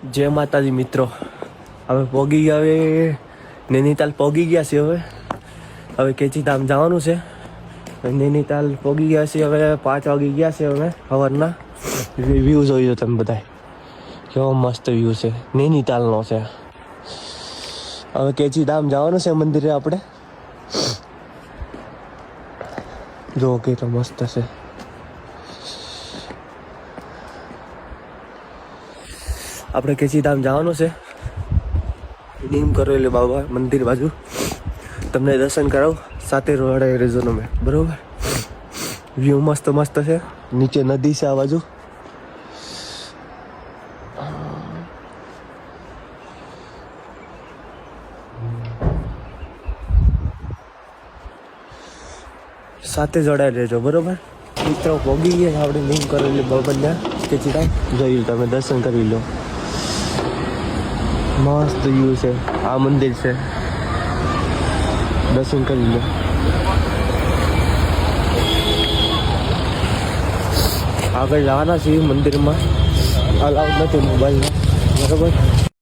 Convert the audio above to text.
જય માતાજી મિત્રો, હવે પોગી ગયા, હવે નૈનીતાલ પોગી ગયા છે. હવે કેચીધામ જવાનું છે. નૈનીતાલ પોગી ગયા છે. હવે 5 વાગી ગયા છે. હવે સવારના વ્યૂ જોઈ લો તમે બધા, કેવો મસ્ત વ્યૂ છે. નૈનીતાલનો છે. હવે કેચીધામ જવાનું છે મંદિરે આપણે. જો કેટલો મસ્ત છે. આપણે કેચીધામ જવાનું છે. નીમ કરેલી બાબા મંદિર બાજુ તમને દર્શન કરાવું. સાથે રોડાઈ રેઝોનો મેં, બરોબર. વ્યૂ મસ્ત મસ્ત છે. નીચે નદી છે આ બાજુ. સાથે જોડાઈ રહેજો, બરોબર મિત્રો. પોગી ગયા આપણે નીમ કરેલી બાબાના કેચીધામ. જોઈ તમે દર્શન કરી લો. મસ્ત વ્યૂ છે. આ મંદિર છે, દર્શન કરી લો. આગળ જવાના છીએ મંદિરમાં. અલાઉડ નથી મોબાઈલમાં, બરોબર.